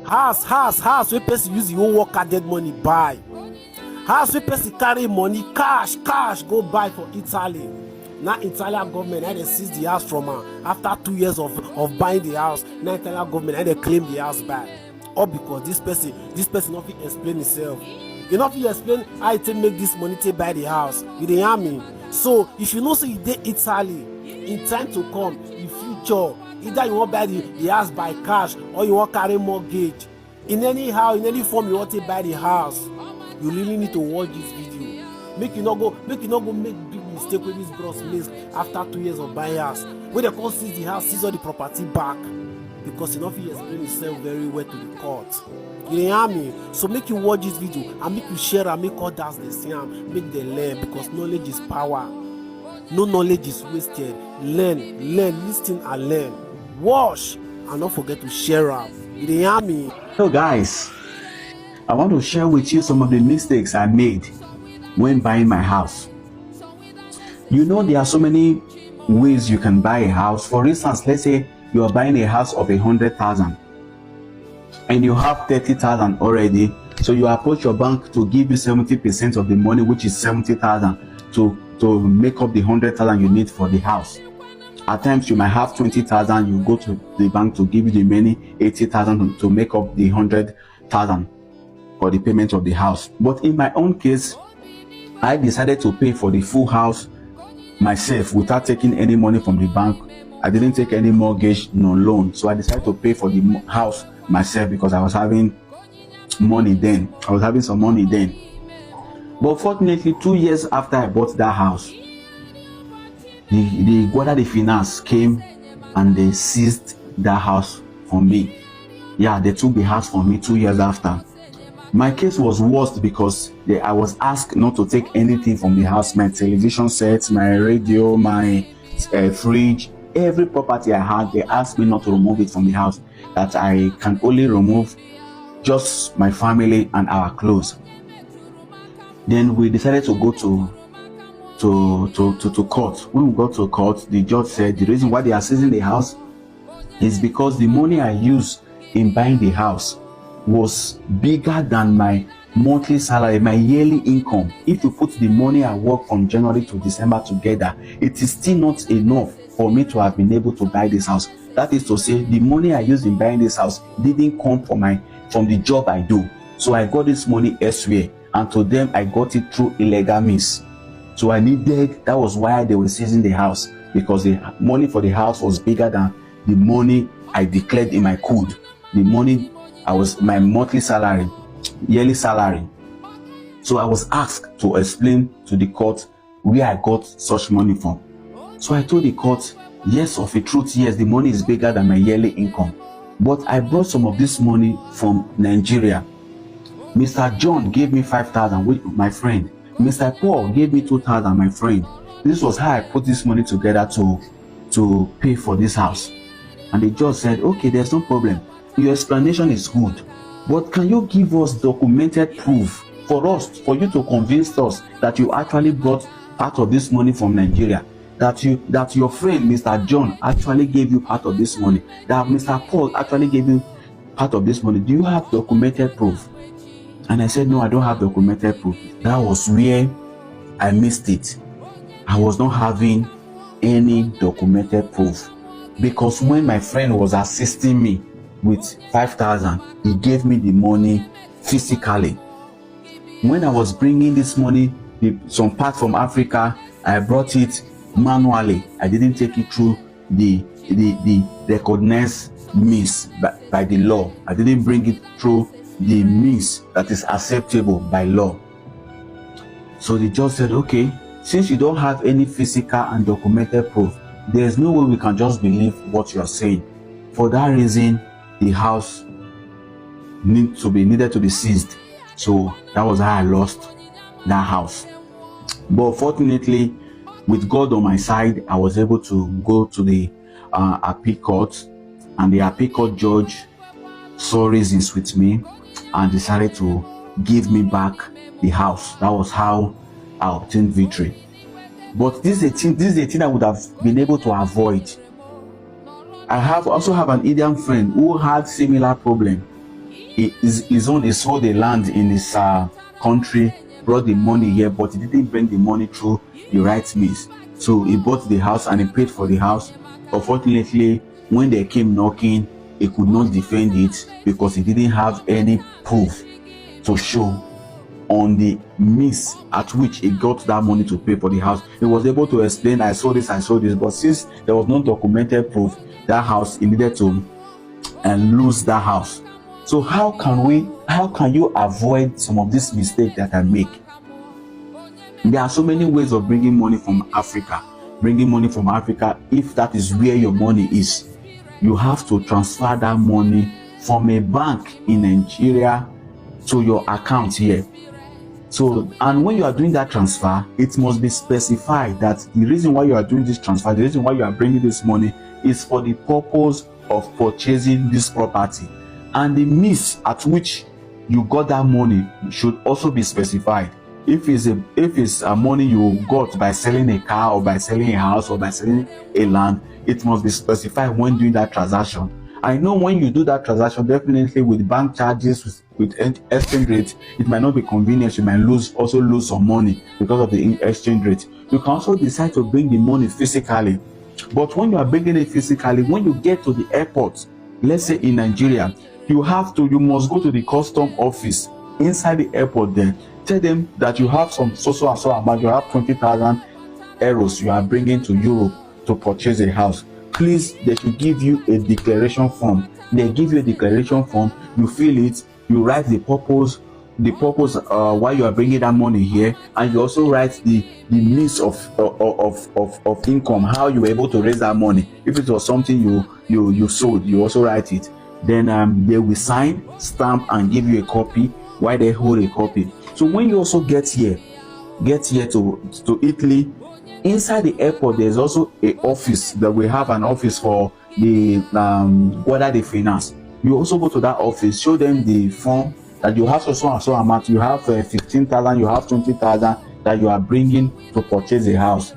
House wey person use your own worker dead money buy. House wey person carry money cash go buy for Italy. Now Italian government they seize the house from her after 2 years of buying the house. Now Italian government they claim the house back. All because this person not fit explain himself. You not fit explain how it make this money to buy the house. You dey hear me? So if you know say you dey Italy, in time to come, in future, either you want buy the house by cash or you want carry mortgage. In any form you want to buy the house, you really need to watch this video. Make you not go make big mistake with this bros makes after 2 years of buying house. When they come seize the house, seize all the property back, because you know he explain himself very well to the court. You hear me? So make you watch this video and make you share and make others they see and make them learn, because knowledge is power. No knowledge is wasted. Learn, listen and learn. Watch and don't forget to share up. You hear me? Hello guys, I want to share with you some of the mistakes I made when buying my house. You know, there are so many ways you can buy a house. For instance, let's say you are buying a house of 100,000 and you have 30,000 already, so you approach your bank to give you 70% of the money, which is 70,000, to make up the 100,000 you need for the house. At times you might have 20,000, you go to the bank to give you the remaining 80,000 to make up the 100,000 for the payment of the house. But in my own case, I decided to pay for the full house myself without taking any money from the bank. I didn't take any mortgage, no loan. So I decided to pay for the house myself because I was having money then. I was having some money then. But fortunately, 2 years after I bought that house, the Guardia de Finance came and they seized that house from me. Yeah, they took the house from me 2 years after. My case was worse because I was asked not to take anything from the house. My television set, my radio, my fridge, every property I had, they asked me not to remove it from the house, that I can only remove just my family and our clothes. Then we decided to go to court. When we got to court, the judge said the reason why they are seizing the house is because the money I used in buying the house was bigger than my monthly salary, my yearly income. If you put the money I work from January to December together, it is still not enough for me to have been able to buy this house. That is to say, the money I used in buying this house didn't come from the job I do. So I got this money elsewhere, and to them I got it through illegal means. So that was why they were seizing the house, because the money for the house was bigger than the money I declared in my code. The money my monthly salary, yearly salary. So I was asked to explain to the court where I got such money from. So I told the court, yes, of a truth, yes, the money is bigger than my yearly income, but I brought some of this money from Nigeria. Mr. John gave me 5,000 with my friend. Mr. Paul gave me 2,000, my friend. This was how I put this money together to pay for this house. And the judge said, okay, there's no problem. Your explanation is good, but can you give us documented proof for you to convince us that you actually brought part of this money from Nigeria, that your friend Mr. John actually gave you part of this money, that Mr. Paul actually gave you part of this money? Do you have documented proof? And I said, no, I don't have documented proof. That was where I missed it. I was not having any documented proof, because when my friend was assisting me with 5,000, he gave me the money physically. When I was bringing this money, some part from Africa, I brought it manually. I didn't take it through the recognized means by the law. I didn't bring it through the means that is acceptable by law. So the judge said, okay, since you don't have any physical and documented proof, there is no way we can just believe what you are saying. For that reason, the house needed to be seized. So that was how I lost that house. But fortunately, with God on my side, I was able to go to the appeal court, and the appeal court judge saw reasons with me and decided to give me back the house. That was how I obtained victory. But this is a thing I would have been able to avoid. I also have an Indian friend who had similar problem. his own, he sold the land in his country, brought the money here, but he didn't bring the money through the right means. So he bought the house and he paid for the house. Unfortunately, when they came knocking, he could not defend it because he didn't have any proof to show on the means at which he got that money to pay for the house. He was able to explain, I saw this, but since there was no documented proof, that house, he needed to lose that house. So how can you avoid some of these mistakes that I make? There are so many ways of bringing money from Africa. If that is where your money is, you have to transfer that money from a bank in Nigeria to your account here. So, and when you are doing that transfer, it must be specified that the reason why you are doing this transfer, the reason why you are bringing this money is for the purpose of purchasing this property. And the means at which you got that money should also be specified. If it's a money you got by selling a car or by selling a house or by selling a land, it must be specified when doing that transaction. I know when you do that transaction, definitely with bank charges, with exchange rate, it might not be convenient. You might also lose some money because of the exchange rate. You can also decide to bring the money physically. But when you are bringing it physically, when you get to the airport, let's say in Nigeria, you must go to the custom office inside the airport there. Tell them that you have some so amount, you have 20,000 euros you are bringing to Europe to purchase a house. Please, they should give you a declaration form. They give you a declaration form, you fill it, you write the purpose why you are bringing that money here, and you also write the means of income, how you were able to raise that money. If it was something you sold, you also write it. Then they will sign, stamp, and give you a copy while they hold a copy. So when you also get here to Italy, inside the airport, there's also a office that we have an office for the Guardia di Finance. You also go to that office, show them the form that you have so amount. You have 15,000, you have 20,000 that you are bringing to purchase a house.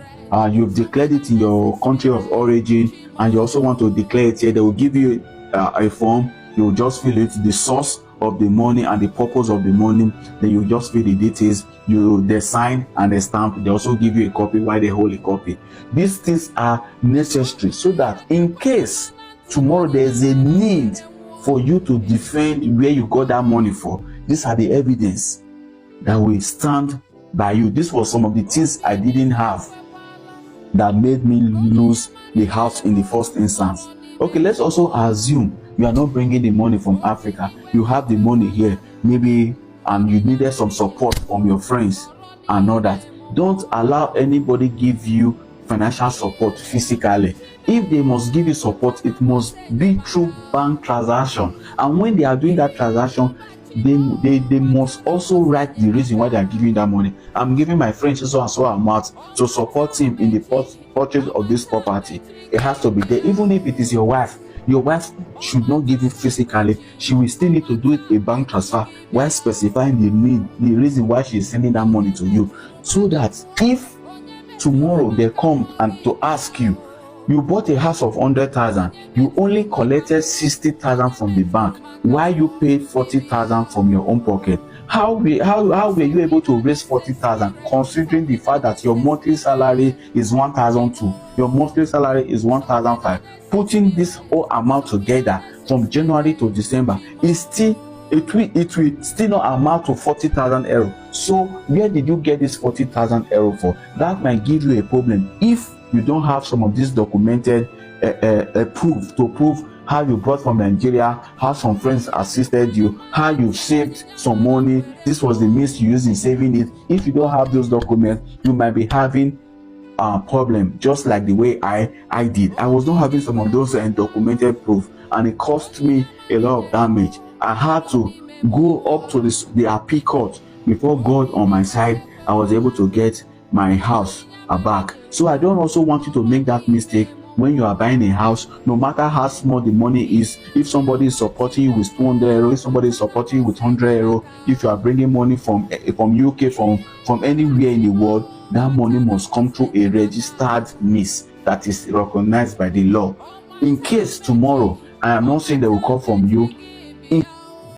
You've declared it in your country of origin, and you also want to declare it here. They will give you a form. You will just fill it, the source of the money and the purpose of the money. Then you just fill the details. They sign and they stamp. They also give you a copy while they hold a copy. These things are necessary so that in case tomorrow there is a need for you to defend where you got that money for, these are the evidence that will stand by you. This was some of the things I didn't have that made me lose the house in the first instance. Okay, let's also assume you are not bringing the money from Africa. You have the money here, maybe, and you needed some support from your friends and all that. Don't allow anybody give you financial support physically. If they must give you support, it must be through bank transaction. And when they are doing that transaction, they must also write the reason why they are giving that money. I'm giving my friend so amount to support him in the purchase of this property. It has to be there. Even if it is your wife should not give it physically. She will still need to do it a bank transfer while specifying the reason why she is sending that money to you, so that if tomorrow they come and to ask you, you bought a house of 100,000, you only collected 60,000 from the bank, while you paid 40,000 from your own pocket. How were you able to raise 40,000, considering the fact that your monthly salary is 1,200, your monthly salary is 1,500? Putting this whole amount together from January to December is it will still not amount to 40,000 euro. So where did you get this 40,000 euro for? That might give you a problem if you don't have some of this documented proof to prove how you brought from Nigeria, how some friends assisted you, how you saved some money. This was the means you used in saving it. If you don't have those documents, you might be having a problem, just like the way I did. I was not having some of those documented proof, and it cost me a lot of damage. I had to go up to the appeal court. Before God on my side, I was able to get my house back. So I don't also want you to make that mistake when you are buying a house, no matter how small the money is. If somebody is supporting you with 200 euro, if somebody is supporting you with 100 euro, if you are bringing money from UK, from anywhere in the world, that money must come through a registered means that is recognized by the law. In case tomorrow, I am not saying they will call from you